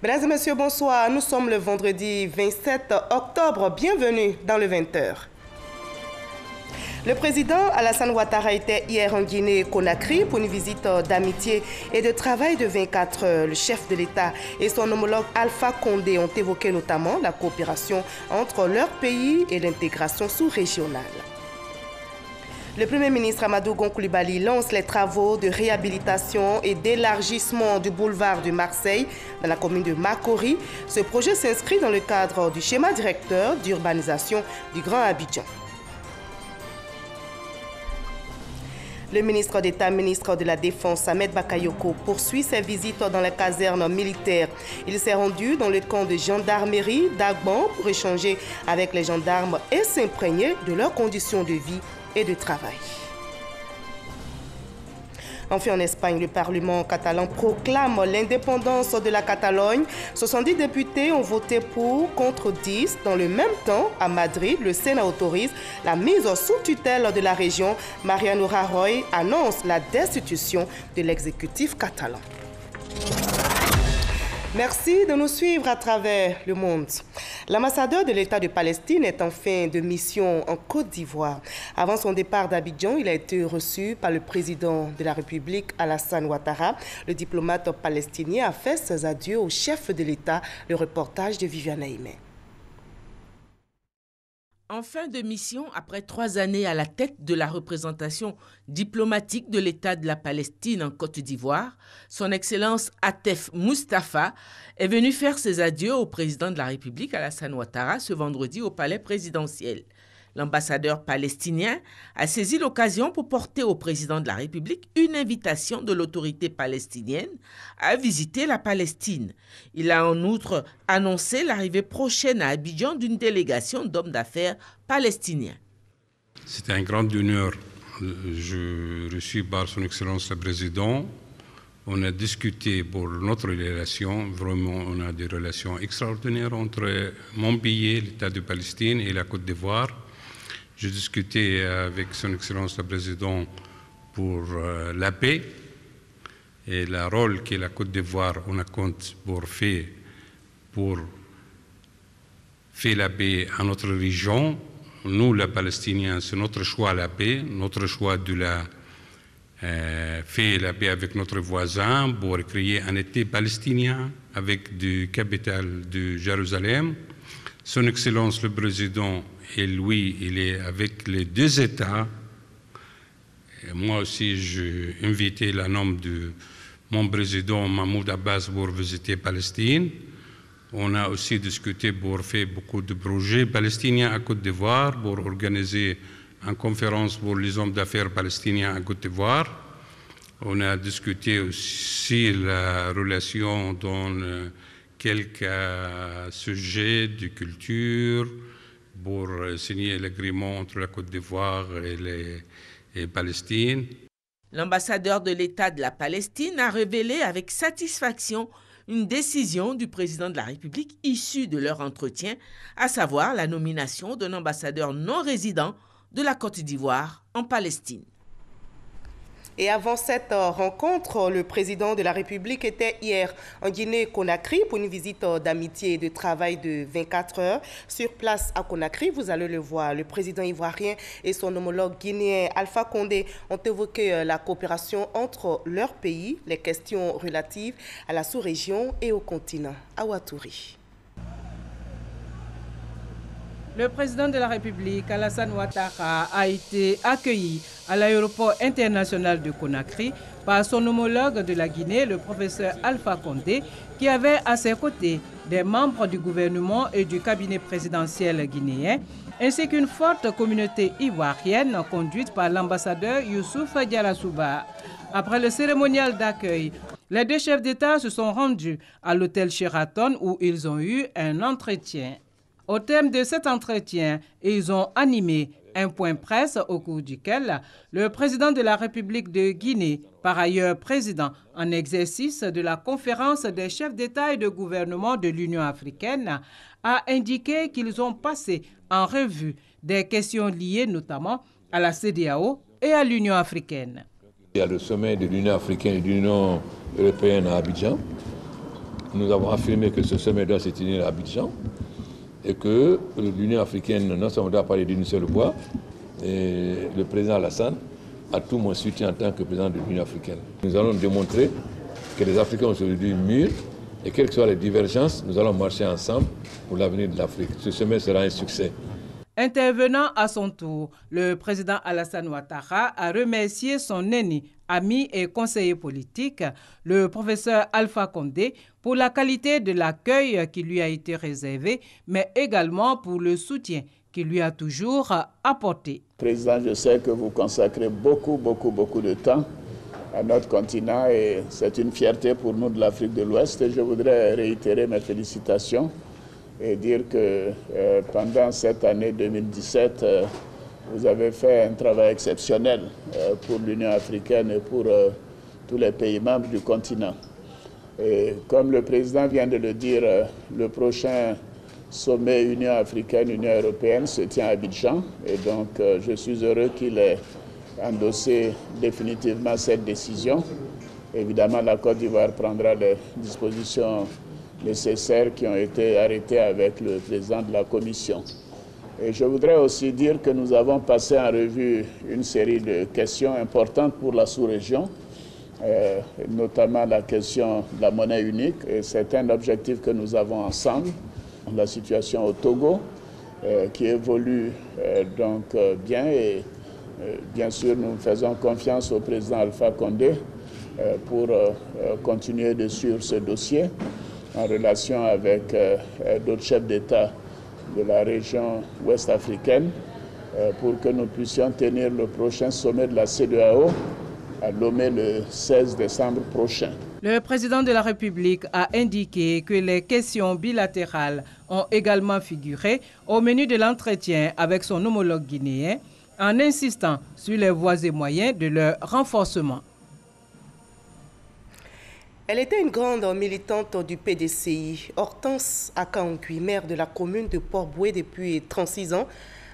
Mesdames et messieurs, bonsoir. Nous sommes le vendredi 27 octobre. Bienvenue dans le 20h. Le président Alassane Ouattara était hier en Guinée-Conakry pour une visite d'amitié et de travail de 24 heures. Le chef de l'État et son homologue Alpha Condé ont évoqué notamment la coopération entre leur pays et l'intégration sous-régionale. Le Premier ministre Amadou Gon Coulibaly lance les travaux de réhabilitation et d'élargissement du boulevard de Marseille dans la commune de Makori. Ce projet s'inscrit dans le cadre du schéma directeur d'urbanisation du Grand Abidjan. Le ministre d'État, ministre de la Défense, Ahmed Bakayoko, poursuit ses visites dans les casernes militaires. Il s'est rendu dans le camp de gendarmerie d'Agban pour échanger avec les gendarmes et s'imprégner de leurs conditions de vie et de travail. Enfin, en Espagne, le Parlement catalan proclame l'indépendance de la Catalogne. 70 députés ont voté pour, contre 10. Dans le même temps, à Madrid, le Sénat autorise la mise sous tutelle de la région. Mariano Rajoy annonce la destitution de l'exécutif catalan. Merci de nous suivre à travers le monde. L'ambassadeur de l'État de Palestine est en fin de mission en Côte d'Ivoire. Avant son départ d'Abidjan, il a été reçu par le président de la République, Alassane Ouattara. Le diplomate palestinien a fait ses adieux au chef de l'État. Le reportage de Viviane Aimé. En fin de mission, après 3 années à la tête de la représentation diplomatique de l'État de la Palestine en Côte d'Ivoire, son Excellence Atef Mustafa est venu faire ses adieux au président de la République, Alassane Ouattara, ce vendredi au palais présidentiel. L'ambassadeur palestinien a saisi l'occasion pour porter au président de la République une invitation de l'autorité palestinienne à visiter la Palestine. Il a en outre annoncé l'arrivée prochaine à Abidjan d'une délégation d'hommes d'affaires palestiniens. C'est un grand honneur. Je reçu par son Excellence le Président. On a discuté pour notre relation. Vraiment, on a des relations extraordinaires entre mon pays, l'État de Palestine et la Côte d'Ivoire. J'ai discuté avec son Excellence le Président pour la paix et le rôle que la Côte d'Ivoire a compte pour faire la paix à notre région. Nous, les Palestiniens, c'est notre choix la paix, notre choix de faire la paix avec notre voisin pour créer un État palestinien avec la capitale de Jérusalem. Son Excellence le Président, et lui, il est avec les deux États. Et moi aussi, j'ai invité le nom de mon président Mahmoud Abbas pour visiter Palestine. On a aussi discuté pour faire beaucoup de projets palestiniens à Côte d'Ivoire, pour organiser une conférence pour les hommes d'affaires palestiniens à Côte d'Ivoire. On a discuté aussi la relation dans quelques sujets de culture pour signer l'agrément entre la Côte d'Ivoire et Palestine. L'ambassadeur de l'État de la Palestine a révélé avec satisfaction une décision du président de la République issue de leur entretien, à savoir la nomination d'un ambassadeur non résident de la Côte d'Ivoire en Palestine. Et avant cette rencontre, le président de la République était hier en Guinée-Conakry pour une visite d'amitié et de travail de 24 heures. Sur place à Conakry, vous allez le voir, le président ivoirien et son homologue guinéen Alpha Condé ont évoqué la coopération entre leurs pays, les questions relatives à la sous-région et au continent. À Ouattouri. Le président de la République, Alassane Ouattara, a été accueilli à l'aéroport international de Conakry par son homologue de la Guinée, le professeur Alpha Condé, qui avait à ses côtés des membres du gouvernement et du cabinet présidentiel guinéen, ainsi qu'une forte communauté ivoirienne conduite par l'ambassadeur Youssouf Diarra-Souba. Après le cérémonial d'accueil, les deux chefs d'État se sont rendus à l'hôtel Sheraton où ils ont eu un entretien. Au terme de cet entretien, ils ont animé un point presse au cours duquel le président de la République de Guinée, par ailleurs président en exercice de la conférence des chefs d'État et de gouvernement de l'Union africaine, a indiqué qu'ils ont passé en revue des questions liées notamment à la CEDEAO et à l'Union africaine. Il y a le sommet de l'Union africaine et de l'Union européenne à Abidjan. nous avons affirmé que ce sommet doit se tenir à Abidjan et que l'Union africaine non seulement doit parler d'une seule voix, et le président Alassane a tout mon soutien en tant que président de l'Union africaine. Nous allons démontrer que les Africains sont aujourd'hui mûrs et quelles que soient les divergences, nous allons marcher ensemble pour l'avenir de l'Afrique. Ce sommet sera un succès. Intervenant à son tour, le président Alassane Ouattara a remercié son ennemi, ami et conseiller politique, le professeur Alpha Condé, pour la qualité de l'accueil qui lui a été réservé, mais également pour le soutien qu'il lui a toujours apporté. Président, je sais que vous consacrez beaucoup de temps à notre continent et c'est une fierté pour nous de l'Afrique de l'Ouest. Et je voudrais réitérer mes félicitations et dire que pendant cette année 2017, vous avez fait un travail exceptionnel pour l'Union africaine et pour tous les pays membres du continent. Et comme le président vient de le dire, le prochain sommet Union africaine-Union européenne se tient à Abidjan. Et donc, je suis heureux qu'il ait endossé définitivement cette décision. Évidemment, la Côte d'Ivoire prendra les dispositions nécessaires qui ont été arrêtées avec le président de la Commission. Et je voudrais aussi dire que nous avons passé en revue une série de questions importantes pour la sous-région, notamment la question de la monnaie unique. Et c'est un objectif que nous avons ensemble. La situation au Togo, qui évolue donc bien. Et bien sûr, nous faisons confiance au président Alpha Condé pour continuer de suivre ce dossier en relation avec d'autres chefs d'État de la région ouest africaine pour que nous puissions tenir le prochain sommet de la CEDEAO à Lomé le 16 décembre prochain. Le président de la République a indiqué que les questions bilatérales ont également figuré au menu de l'entretien avec son homologue guinéen en insistant sur les voies et moyens de leur renforcement. Elle était une grande militante du PDCI. Hortense Akangui, maire de la commune de Port-Bouët depuis 36 ans,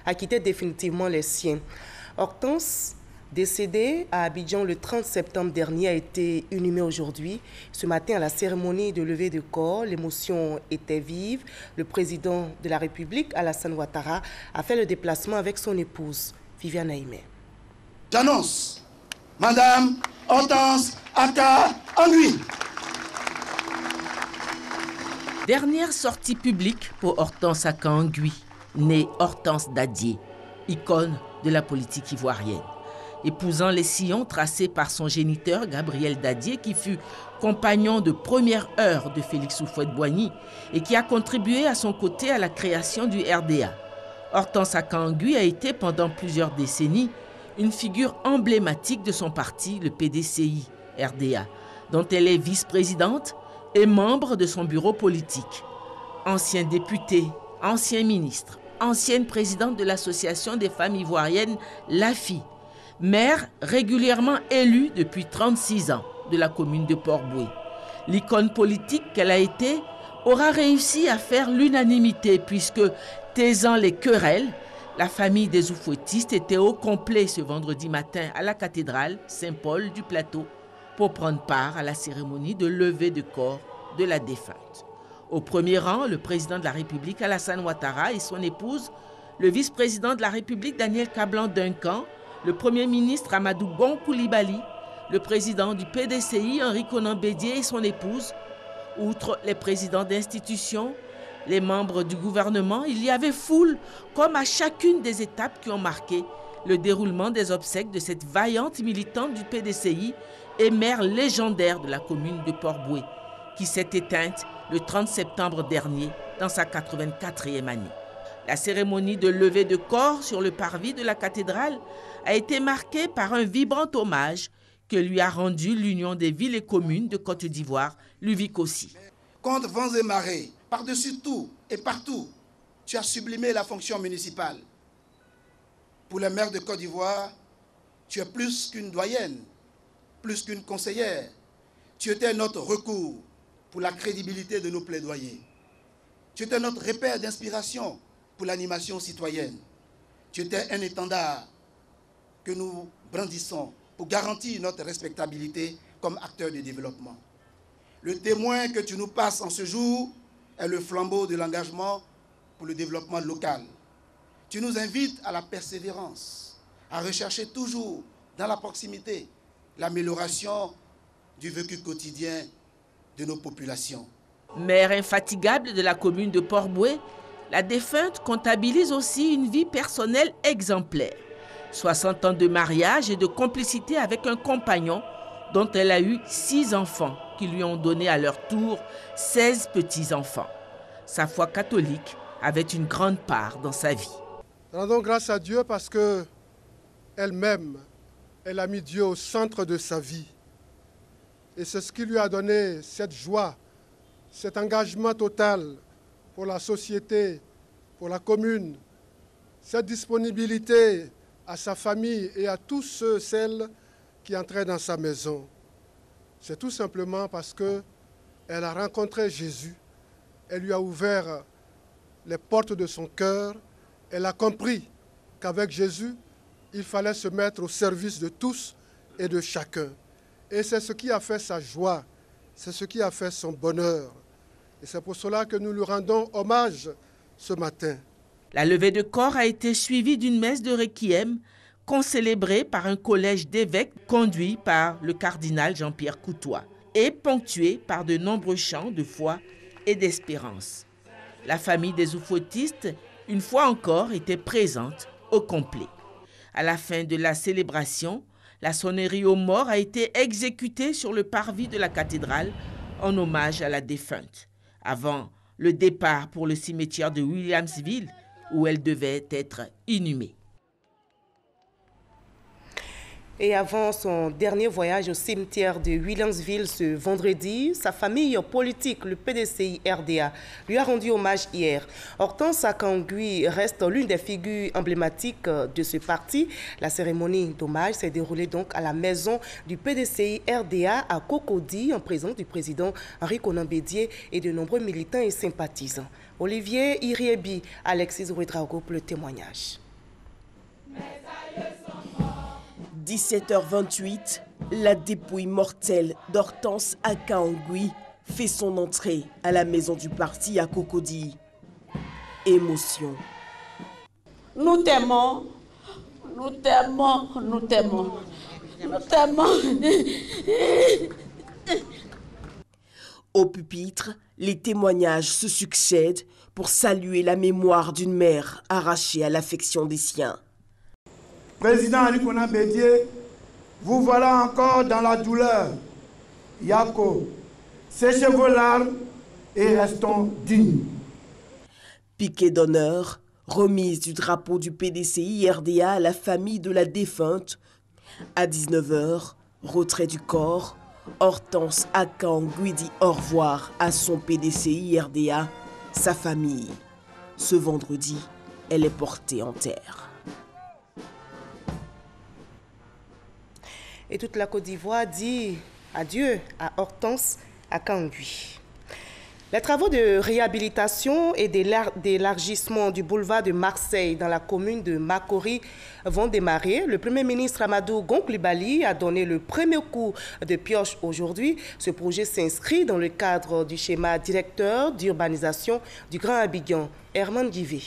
a quitté définitivement les siens. Hortense, décédée à Abidjan le 30 septembre dernier, a été inhumée aujourd'hui. Ce matin, à la cérémonie de levée de corps, l'émotion était vive. Le président de la République, Alassane Ouattara, a fait le déplacement avec son épouse, Viviane Aïmé. J'annonce Madame Hortense Akangui. Dernière sortie publique pour Hortense Akangui, née Hortense Dadié, icône de la politique ivoirienne. Épousant les sillons tracés par son géniteur Gabriel Dadié, qui fut compagnon de première heure de Félix Houphouët-Boigny et qui a contribué à son côté à la création du RDA. Hortense Akangui a été pendant plusieurs décennies une figure emblématique de son parti, le PDCI RDA, dont elle est vice-présidente et membre de son bureau politique. Ancien député, ancien ministre, ancienne présidente de l'association des femmes ivoiriennes, l'AFI, maire régulièrement élue depuis 36 ans de la commune de Port-Bouët. L'icône politique qu'elle a été aura réussi à faire l'unanimité puisque, taisant les querelles, la famille des Houphouëtistes était au complet ce vendredi matin à la cathédrale Saint-Paul du Plateau pour prendre part à la cérémonie de levée de corps de la défunte. Au premier rang, le président de la République Alassane Ouattara et son épouse, le vice-président de la République Daniel Kablan-Duncan, le premier ministre Amadou Gon Coulibaly, le président du PDCI Henri Konan Bédié et son épouse. Outre les présidents d'institutions, les membres du gouvernement, il y avait foule comme à chacune des étapes qui ont marqué le déroulement des obsèques de cette vaillante militante du PDCI et maire légendaire de la commune de Port-Bouët, qui s'est éteinte le 30 septembre dernier dans sa 84e année. La cérémonie de levée de corps sur le parvis de la cathédrale a été marquée par un vibrant hommage que lui a rendu l'Union des villes et communes de Côte d'Ivoire, l'UVICOSI. Contre vents et marées, par-dessus tout et partout, tu as sublimé la fonction municipale. Pour les maires de Côte d'Ivoire, tu es plus qu'une doyenne, plus qu'une conseillère. Tu étais notre recours pour la crédibilité de nos plaidoyers. Tu étais notre repère d'inspiration pour l'animation citoyenne. Tu étais un étendard que nous brandissons pour garantir notre respectabilité comme acteurs de développement. Le témoin que tu nous passes en ce jour est le flambeau de l'engagement pour le développement local. Tu nous invites à la persévérance, à rechercher toujours dans la proximité l'amélioration du vécu quotidien de nos populations. Mère infatigable de la commune de Port-Bouët, la défunte comptabilise aussi une vie personnelle exemplaire. 60 ans de mariage et de complicité avec un compagnon dont elle a eu 6 enfants qui lui ont donné à leur tour 16 petits-enfants. Sa foi catholique avait une grande part dans sa vie. Rendons grâce à Dieu parce que elle-même, elle a mis Dieu au centre de sa vie. Et c'est ce qui lui a donné cette joie, cet engagement total pour la société, pour la commune, cette disponibilité à sa famille et à tous ceux, celles qui entraient dans sa maison. C'est tout simplement parce qu'elle a rencontré Jésus, elle lui a ouvert les portes de son cœur, elle a compris qu'avec Jésus, il fallait se mettre au service de tous et de chacun. Et c'est ce qui a fait sa joie, c'est ce qui a fait son bonheur. Et c'est pour cela que nous lui rendons hommage ce matin. La levée de corps a été suivie d'une messe de requiem concélébrée par un collège d'évêques conduit par le cardinal Jean-Pierre Coutois et ponctuée par de nombreux chants de foi et d'espérance. La famille des oufouettistes, une fois encore, était présente au complet. À la fin de la célébration, la sonnerie aux morts a été exécutée sur le parvis de la cathédrale en hommage à la défunte, avant le départ pour le cimetière de Williamsville, où elle devait être inhumée. Et avant son dernier voyage au cimetière de Williamsville ce vendredi, sa famille politique, le PDCI RDA, lui a rendu hommage hier. Hortense Akangui reste l'une des figures emblématiques de ce parti. La cérémonie d'hommage s'est déroulée donc à la maison du PDCI RDA à Cocody, en présence du président Henri Konan Bédié et de nombreux militants et sympathisants. Olivier Iriebi, Alexis Ouedraogo pour le témoignage. 17h28, la dépouille mortelle d'Hortense Akangui fait son entrée à la maison du parti à Cocody. Émotion. Nous t'aimons, nous t'aimons, nous t'aimons, nous t'aimons. Au pupitre, les témoignages se succèdent pour saluer la mémoire d'une mère arrachée à l'affection des siens. Président Henri Konan Bédié, vous voilà encore dans la douleur. Yako, séchez vos larmes et restons dignes. Piquet d'honneur, remise du drapeau du PDCI RDA à la famille de la défunte. À 19h, retrait du corps, Hortense Akangui dit au revoir à son PDCI RDA, sa famille. Ce vendredi, elle est portée en terre. Et toute la Côte d'Ivoire dit adieu à Hortense Akangui. Les travaux de réhabilitation et d'élargissement du boulevard de Marseille dans la commune de Makori vont démarrer. Le Premier ministre Amadou Gon Coulibaly a donné le premier coup de pioche aujourd'hui. Ce projet s'inscrit dans le cadre du schéma directeur d'urbanisation du Grand Abidjan. Herman Guivé.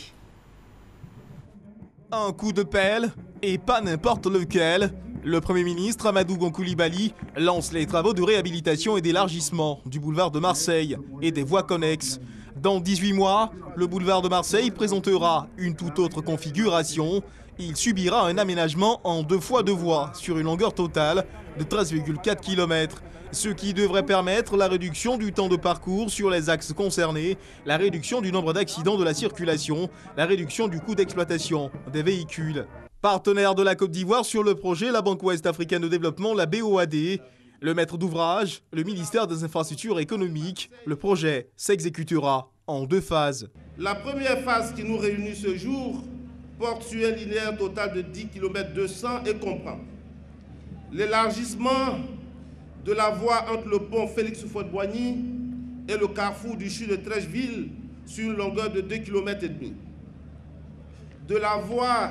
Un coup de pelle, et pas n'importe lequel. Le Premier ministre Amadou Gon Coulibaly lance les travaux de réhabilitation et d'élargissement du boulevard de Marseille et des voies connexes. Dans 18 mois, le boulevard de Marseille présentera une toute autre configuration. Il subira un aménagement en 2 fois 2 voies sur une longueur totale de 13,4 km. Ce qui devrait permettre la réduction du temps de parcours sur les axes concernés, la réduction du nombre d'accidents de la circulation, la réduction du coût d'exploitation des véhicules. Partenaire de la Côte d'Ivoire sur le projet, la Banque Ouest Africaine de Développement, la BOAD, le maître d'ouvrage, le ministère des Infrastructures économiques, le projet s'exécutera en 2 phases. La première phase qui nous réunit ce jour porte sur un linéaire total de 10 km 200 et comprend l'élargissement de la voie entre le pont Félix-Houphouët-Boigny et le carrefour du CHU de Trècheville sur une longueur de 2,5 km. De la voie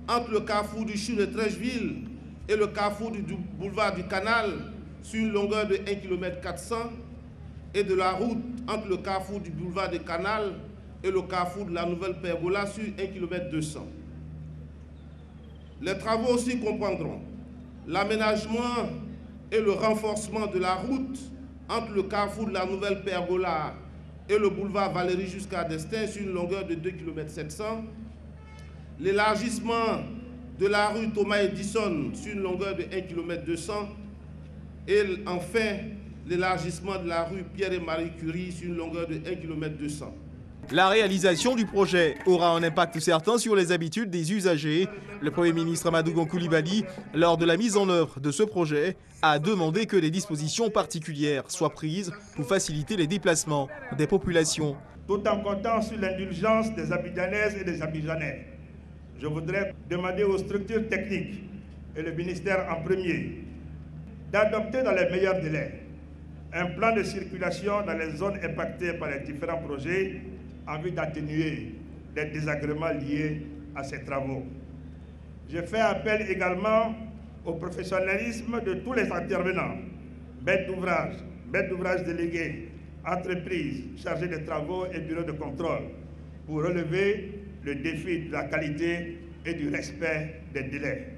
entre le carrefour du CHU de Trècheville et le carrefour du boulevard du Canal sur une longueur de 1,4 km et de la route entre le carrefour du boulevard des Canals et le carrefour de la Nouvelle Pergola sur 1 km 200. Les travaux aussi comprendront l'aménagement et le renforcement de la route entre le carrefour de la Nouvelle Pergola et le boulevard Valéry jusqu'à Destin sur une longueur de 2 km 700, l'élargissement de la rue Thomas Edison sur une longueur de 1 km 200 et enfin l'élargissement de la rue Pierre et Marie Curie sur une longueur de 1 km 200. La réalisation du projet aura un impact certain sur les habitudes des usagers. Le Premier ministre Amadou Gon Coulibaly, lors de la mise en œuvre de ce projet, a demandé que des dispositions particulières soient prises pour faciliter les déplacements des populations. Tout en comptant sur l'indulgence des Abidjanaises et des Abidjanais, je voudrais demander aux structures techniques et le ministère en premier d'adopter dans les meilleurs délais un plan de circulation dans les zones impactées par les différents projets en vue d'atténuer les désagréments liés à ces travaux. Je fais appel également au professionnalisme de tous les intervenants, maîtres d'ouvrage délégués, entreprises chargées des travaux et bureaux de contrôle, pour relever le défi de la qualité et du respect des délais.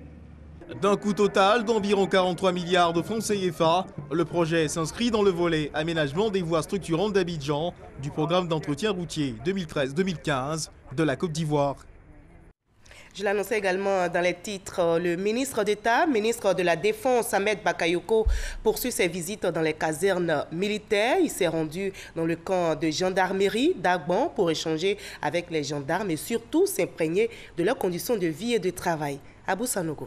D'un coût total d'environ 43 milliards de francs CFA, le projet s'inscrit dans le volet aménagement des voies structurantes d'Abidjan du programme d'entretien routier 2013-2015 de la Côte d'Ivoire. Je l'annonçais également dans les titres. Le ministre d'État, ministre de la Défense, Ahmed Bakayoko, poursuit ses visites dans les casernes militaires. Il s'est rendu dans le camp de gendarmerie d'Agban pour échanger avec les gendarmes et surtout s'imprégner de leurs conditions de vie et de travail. Abou Sanogo.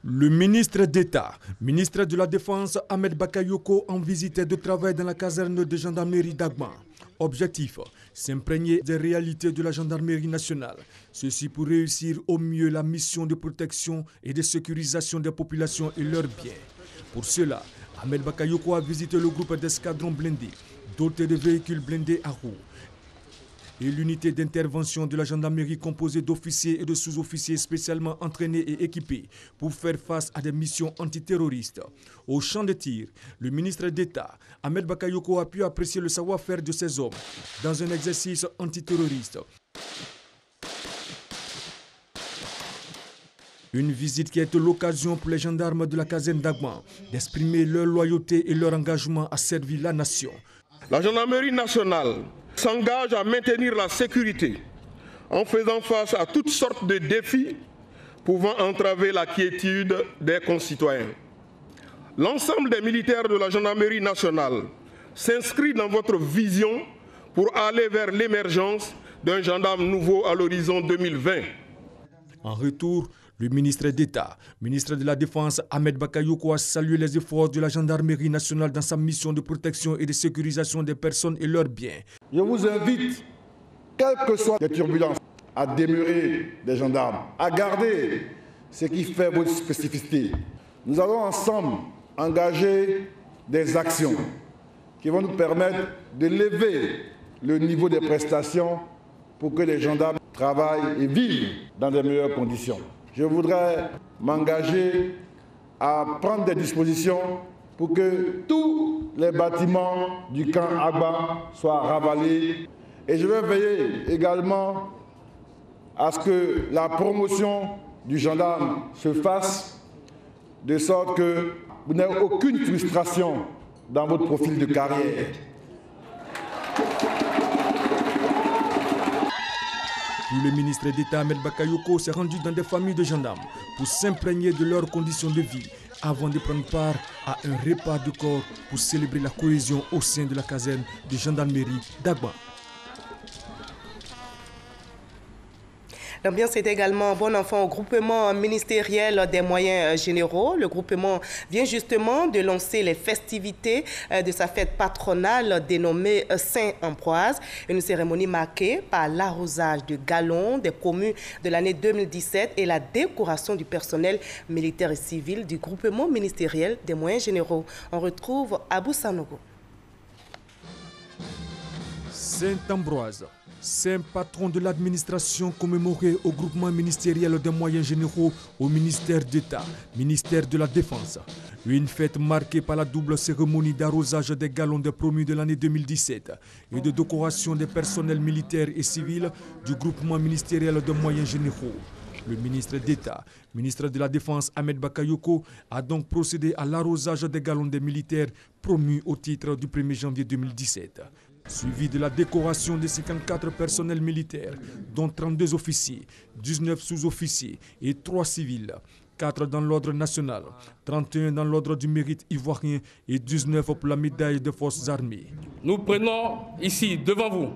Le ministre d'État, ministre de la Défense, Ahmed Bakayoko, en visite de travail dans la caserne de gendarmerie d'Agban. Objectif, s'imprégner des réalités de la gendarmerie nationale. Ceci pour réussir au mieux la mission de protection et de sécurisation des populations et leurs biens. Pour cela, Ahmed Bakayoko a visité le groupe d'escadrons blindés, doté de véhicules blindés à roues, et l'unité d'intervention de la gendarmerie composée d'officiers et de sous-officiers spécialement entraînés et équipés pour faire face à des missions antiterroristes. Au champ de tir, le ministre d'État, Ahmed Bakayoko, a pu apprécier le savoir-faire de ces hommes dans un exercice antiterroriste. Une visite qui a été l'occasion pour les gendarmes de la caserne d'Agban d'exprimer leur loyauté et leur engagement à servir la nation. La gendarmerie nationale s'engage à maintenir la sécurité en faisant face à toutes sortes de défis pouvant entraver la quiétude des concitoyens. L'ensemble des militaires de la gendarmerie nationale s'inscrit dans votre vision pour aller vers l'émergence d'un gendarme nouveau à l'horizon 2020. En retour, le ministre d'État, ministre de la Défense, Ahmed Bakayoko, a salué les efforts de la gendarmerie nationale dans sa mission de protection et de sécurisation des personnes et leurs biens. Je vous invite, quelles que soient les turbulences, à demeurer des gendarmes, à garder ce qui fait votre spécificité. Nous allons ensemble engager des actions qui vont nous permettre de lever le niveau des prestations pour que les gendarmes travaillent et vivent dans de meilleures conditions. Je voudrais m'engager à prendre des dispositions pour que tous les bâtiments du camp Agban soient ravalés. Et je vais veiller également à ce que la promotion du gendarme se fasse de sorte que vous n'ayez aucune frustration dans votre profil de carrière. Puis le ministre d'État Ahmed Bakayoko s'est rendu dans des familles de gendarmes pour s'imprégner de leurs conditions de vie avant de prendre part à un repas de corps pour célébrer la cohésion au sein de la caserne de gendarmerie d'Agban. L'ambiance est également bon enfant au groupement ministériel des moyens généraux. Le groupement vient justement de lancer les festivités de sa fête patronale dénommée Saint-Ambroise. Une cérémonie marquée par l'arrosage de galons des communes de l'année 2017 et la décoration du personnel militaire et civil du groupement ministériel des moyens généraux. On retrouve Abou Sanogo. Saint-Ambroise. Saint patron de l'administration commémoré au groupement ministériel des moyens généraux au ministère d'État, ministère de la Défense. Une fête marquée par la double cérémonie d'arrosage des galons des promus de l'année 2017 et de décoration des personnels militaires et civils du groupement ministériel des moyens généraux. Le ministre d'État, ministre de la Défense Ahmed Bakayoko, a donc procédé à l'arrosage des galons des militaires promus au titre du 1er janvier 2017. Suivi de la décoration de 54 personnels militaires, dont 32 officiers, 19 sous-officiers et 3 civils, 4 dans l'ordre national, 31 dans l'ordre du mérite ivoirien et 19 pour la médaille des forces armées. Nous prenons ici, devant vous,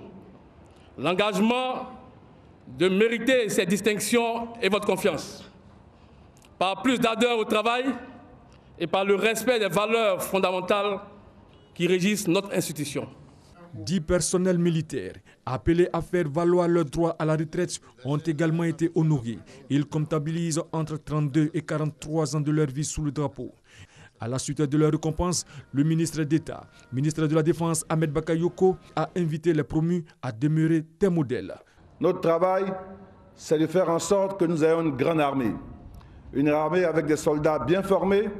l'engagement de mériter ces distinctions et votre confiance, par plus d'ardeur au travail et par le respect des valeurs fondamentales qui régissent notre institution. 10 personnels militaires appelés à faire valoir leur droit à la retraite ont également été honorés. Ils comptabilisent entre 32 et 43 ans de leur vie sous le drapeau. À la suite de leur récompense, le ministre d'État, ministre de la Défense Ahmed Bakayoko, a invité les promus à demeurer des modèles. Notre travail, c'est de faire en sorte que nous ayons une grande armée. Une armée avec des soldats bien formés,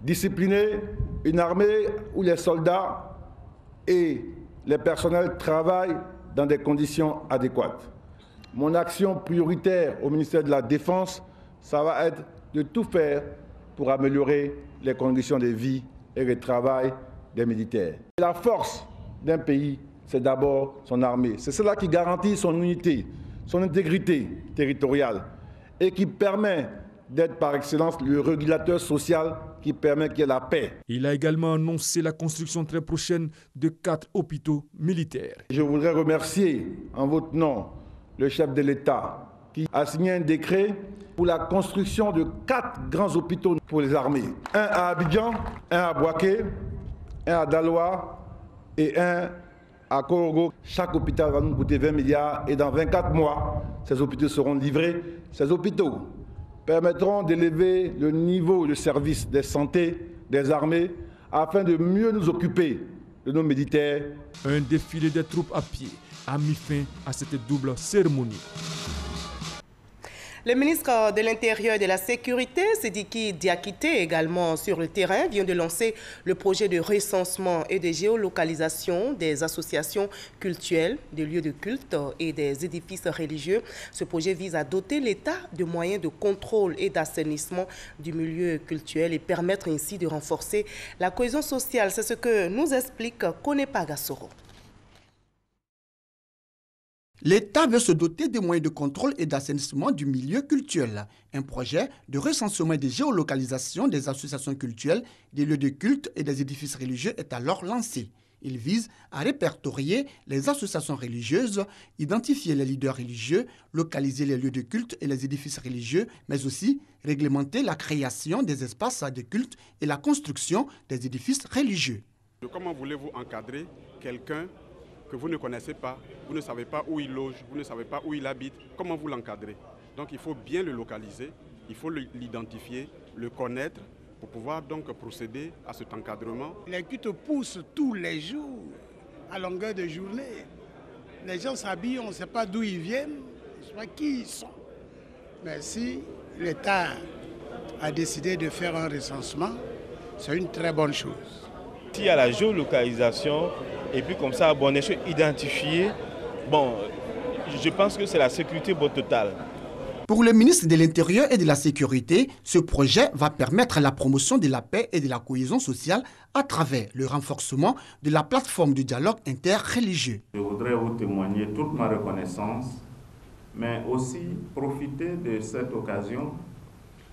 disciplinés, une armée où les soldats et les personnels travaillent dans des conditions adéquates. Mon action prioritaire au ministère de la Défense, ça va être de tout faire pour améliorer les conditions de vie et de travail des militaires. La force d'un pays, c'est d'abord son armée. C'est cela qui garantit son unité, son intégrité territoriale et qui permet d'être par excellence le régulateur social qui permet qu'il y ait la paix. Il a également annoncé la construction très prochaine de 4 hôpitaux militaires. Je voudrais remercier en votre nom le chef de l'État qui a signé un décret pour la construction de 4 grands hôpitaux pour les armées. Un à Abidjan, un à Bouaké, un à Daloa et un à Korogo. Chaque hôpital va nous coûter 20 milliards et dans 24 mois, ces hôpitaux seront livrés. Ces hôpitaux permettront d'élever le niveau de service des santé des armées afin de mieux nous occuper de nos militaires. Un défilé des troupes à pied a mis fin à cette double cérémonie. Le ministre de l'Intérieur et de la Sécurité, Sidiki Diakité, également sur le terrain, vient de lancer le projet de recensement et de géolocalisation des associations cultuelles, des lieux de culte et des édifices religieux. Ce projet vise à doter l'État de moyens de contrôle et d'assainissement du milieu cultuel et permettre ainsi de renforcer la cohésion sociale. C'est ce que nous explique Konepa Gassoro. L'État veut se doter des moyens de contrôle et d'assainissement du milieu culturel. Un projet de recensement et de géolocalisation des associations culturelles, des lieux de culte et des édifices religieux est alors lancé. Il vise à répertorier les associations religieuses, identifier les leaders religieux, localiser les lieux de culte et les édifices religieux, mais aussi réglementer la création des espaces de culte et la construction des édifices religieux. Comment voulez-vous encadrer quelqu'un que vous ne connaissez pas, vous ne savez pas où il loge, vous ne savez pas où il habite, comment vous l'encadrez? Donc il faut bien le localiser, il faut l'identifier, le connaître pour pouvoir donc procéder à cet encadrement. Les cultes poussent tous les jours, à longueur de journée. Les gens s'habillent, on ne sait pas d'où ils viennent, on ne sait pas qui ils sont. Mais si l'État a décidé de faire un recensement, c'est une très bonne chose. S'il y a la géolocalisation, et puis comme ça, bon, identifier, bon, je pense que c'est la sécurité totale. Pour le ministre de l'Intérieur et de la Sécurité, ce projet va permettre la promotion de la paix et de la cohésion sociale à travers le renforcement de la plateforme du dialogue interreligieux. Je voudrais vous témoigner toute ma reconnaissance, mais aussi profiter de cette occasion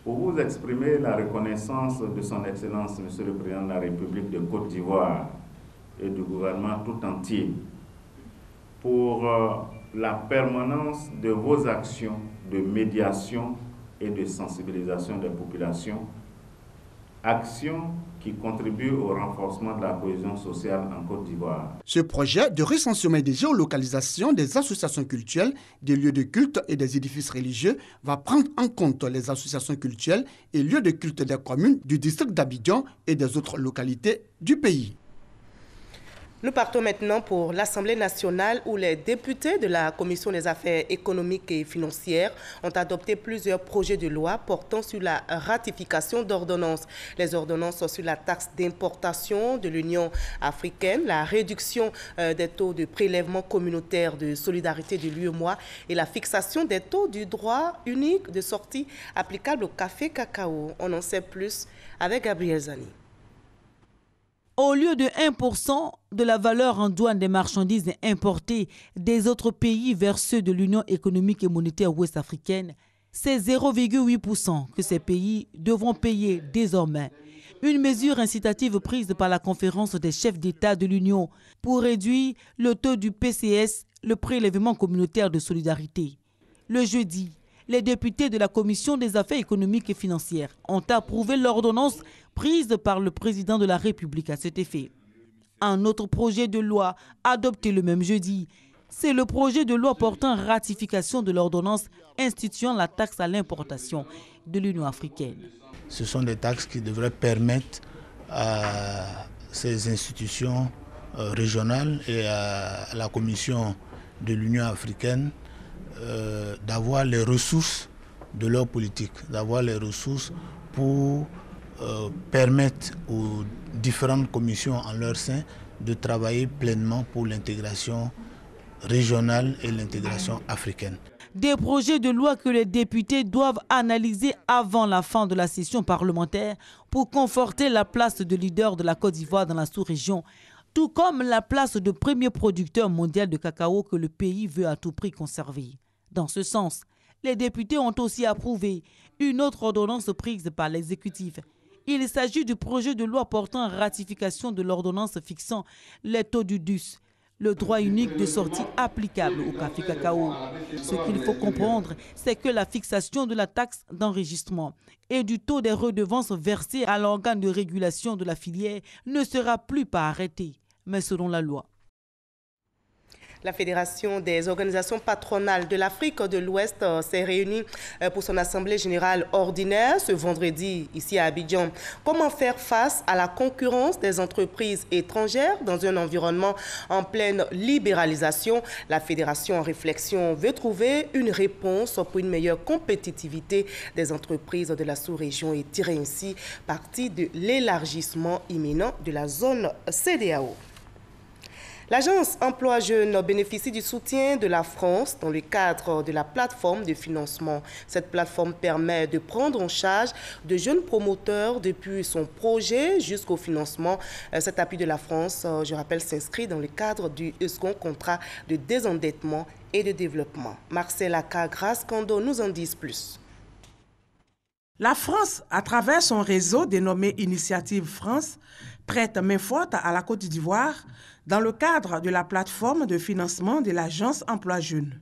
pour vous exprimer la reconnaissance de son Excellence, Monsieur le Président de la République de Côte d'Ivoire et du gouvernement tout entier pour la permanence de vos actions de médiation et de sensibilisation des populations, actions qui contribuent au renforcement de la cohésion sociale en Côte d'Ivoire. Ce projet de recensement et de géolocalisation des associations culturelles, des lieux de culte et des édifices religieux va prendre en compte les associations culturelles et lieux de culte des communes du district d'Abidjan et des autres localités du pays. Nous partons maintenant pour l'Assemblée nationale où les députés de la Commission des affaires économiques et financières ont adopté plusieurs projets de loi portant sur la ratification d'ordonnances. Les ordonnances sur la taxe d'importation de l'Union africaine, la réduction des taux de prélèvement communautaire de solidarité de l'UEMOA et la fixation des taux du droit unique de sortie applicable au café cacao. On en sait plus avec Gabriel Zani. Au lieu de 1% de la valeur en douane des marchandises importées des autres pays vers ceux de l'Union économique et monétaire ouest-africaine, c'est 0,8% que ces pays devront payer désormais. Une mesure incitative prise par la conférence des chefs d'État de l'Union pour réduire le taux du PCS, le prélèvement communautaire de solidarité. Le jeudi, les députés de la Commission des affaires économiques et financières ont approuvé l'ordonnance prise par le président de la République à cet effet. Un autre projet de loi adopté le même jeudi, c'est le projet de loi portant ratification de l'ordonnance instituant la taxe à l'importation de l'Union africaine. Ce sont des taxes qui devraient permettre à ces institutions régionales et à la Commission de l'Union africaine d'avoir les ressources de leur politique, d'avoir les ressources pour permettre aux différentes commissions en leur sein de travailler pleinement pour l'intégration régionale et l'intégration africaine. Des projets de loi que les députés doivent analyser avant la fin de la session parlementaire pour conforter la place de leader de la Côte d'Ivoire dans la sous-région, tout comme la place de premier producteur mondial de cacao que le pays veut à tout prix conserver. Dans ce sens, les députés ont aussi approuvé une autre ordonnance prise par l'exécutif. Il s'agit du projet de loi portant ratification de l'ordonnance fixant les taux du DUS, le droit unique de sortie applicable au café cacao. Ce qu'il faut comprendre, c'est que la fixation de la taxe d'enregistrement et du taux des redevances versées à l'organe de régulation de la filière ne sera plus pas arrêtée, mais selon la loi. La Fédération des organisations patronales de l'Afrique de l'Ouest s'est réunie pour son assemblée générale ordinaire ce vendredi ici à Abidjan. Comment faire face à la concurrence des entreprises étrangères dans un environnement en pleine libéralisation? La Fédération en réflexion veut trouver une réponse pour une meilleure compétitivité des entreprises de la sous-région et tirer ainsi parti de l'élargissement imminent de la zone CEDEAO. L'agence Emploi Jeunes bénéficie du soutien de la France dans le cadre de la plateforme de financement. Cette plateforme permet de prendre en charge de jeunes promoteurs depuis son projet jusqu'au financement. Cet appui de la France, je rappelle, s'inscrit dans le cadre du second contrat de désendettement et de développement. Marcel Aka, Grace Kando nous en disent plus. La France, à travers son réseau dénommé Initiative France, prête main forte à la Côte d'Ivoire dans le cadre de la plateforme de financement de l'agence Emploi Jeunes.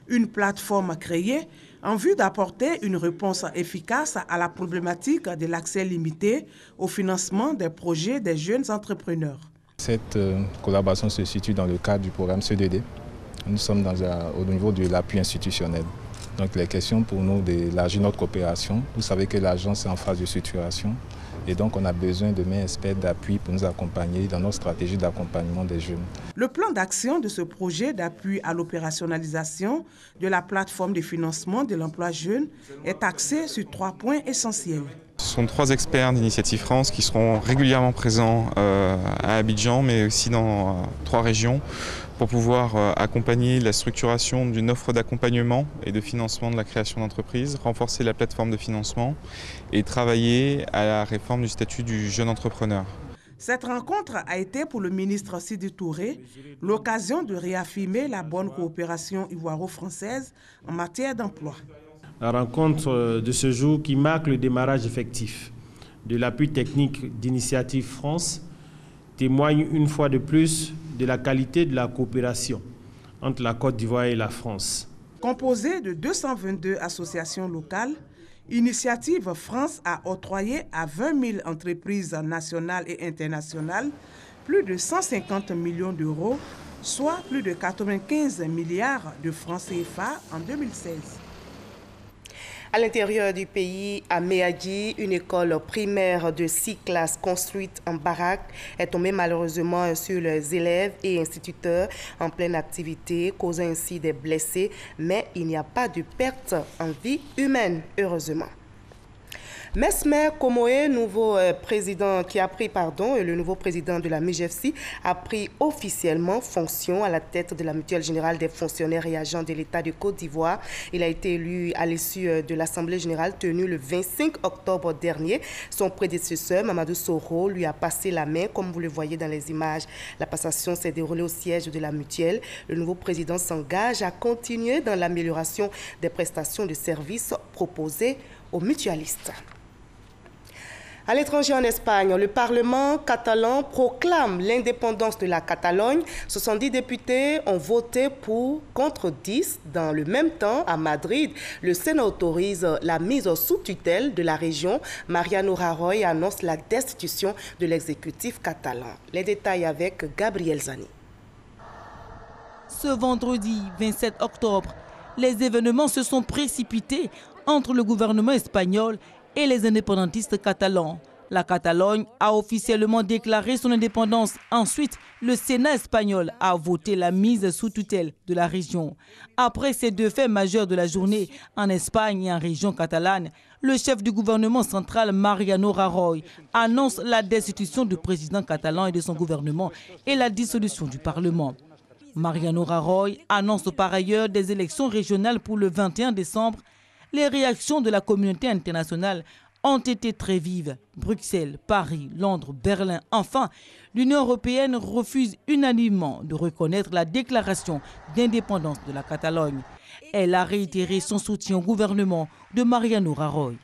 Une plateforme créée en vue d'apporter une réponse efficace à la problématique de l'accès limité au financement des projets des jeunes entrepreneurs. Cette collaboration se situe dans le cadre du programme CDD. Nous sommes au niveau de l'appui institutionnel. Donc les questions pour nous d'élargir notre coopération. Vous savez que l'agence est en phase de structuration et donc on a besoin de mains expertes d'appui pour nous accompagner dans notre stratégie d'accompagnement des jeunes. Le plan d'action de ce projet d'appui à l'opérationnalisation de la plateforme de financement de l'emploi jeune est axé sur 3 points essentiels. Ce sont 3 experts d'Initiative France qui seront régulièrement présents à Abidjan, mais aussi dans 3 régions, pour pouvoir accompagner la structuration d'une offre d'accompagnement et de financement de la création d'entreprises, renforcer la plateforme de financement et travailler à la réforme du statut du jeune entrepreneur. Cette rencontre a été pour le ministre Sidi Touré l'occasion de réaffirmer la bonne coopération ivoiro-française en matière d'emploi. La rencontre de ce jour qui marque le démarrage effectif de l'appui technique d'Initiative France témoigne une fois de plus de la qualité de la coopération entre la Côte d'Ivoire et la France. Composée de 222 associations locales, Initiative France a octroyé à 20 000 entreprises nationales et internationales plus de 150 millions d'euros, soit plus de 95 milliards de francs CFA en 2016. À l'intérieur du pays, à Meadji, une école primaire de 6 classes construite en baraque est tombée malheureusement sur les élèves et instituteurs en pleine activité, causant ainsi des blessés, mais il n'y a pas de perte en vie humaine, heureusement. Mesmer Komoé, le nouveau président de la MIGEFSI, a pris officiellement fonction à la tête de la Mutuelle générale des fonctionnaires et agents de l'État de Côte d'Ivoire. Il a été élu à l'issue de l'Assemblée générale tenue le 25 octobre dernier. Son prédécesseur, Mamadou Soro, lui a passé la main, comme vous le voyez dans les images. La passation s'est déroulée au siège de la Mutuelle. Le nouveau président s'engage à continuer dans l'amélioration des prestations de services proposées aux mutualistes. À l'étranger en Espagne, le Parlement catalan proclame l'indépendance de la Catalogne. 70 députés ont voté pour contre 10. Dans le même temps, à Madrid, le Sénat autorise la mise sous tutelle de la région. Mariano Rajoy annonce la destitution de l'exécutif catalan. Les détails avec Gabriel Zani. Ce vendredi 27 octobre, les événements se sont précipités entre le gouvernement espagnol et les indépendantistes catalans. La Catalogne a officiellement déclaré son indépendance. Ensuite, le Sénat espagnol a voté la mise sous tutelle de la région. Après ces deux faits majeurs de la journée en Espagne et en région catalane, le chef du gouvernement central, Mariano Rajoy, annonce la destitution du président catalan et de son gouvernement et la dissolution du Parlement. Mariano Rajoy annonce par ailleurs des élections régionales pour le 21 décembre. Les réactions de la communauté internationale ont été très vives. Bruxelles, Paris, Londres, Berlin, enfin, l'Union européenne refuse unanimement de reconnaître la déclaration d'indépendance de la Catalogne. Elle a réitéré son soutien au gouvernement de Mariano Rajoy.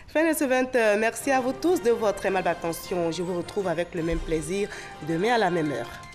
Fin de ce 20h. Merci à vous tous de votre aimable attention. Je vous retrouve avec le même plaisir demain à la même heure.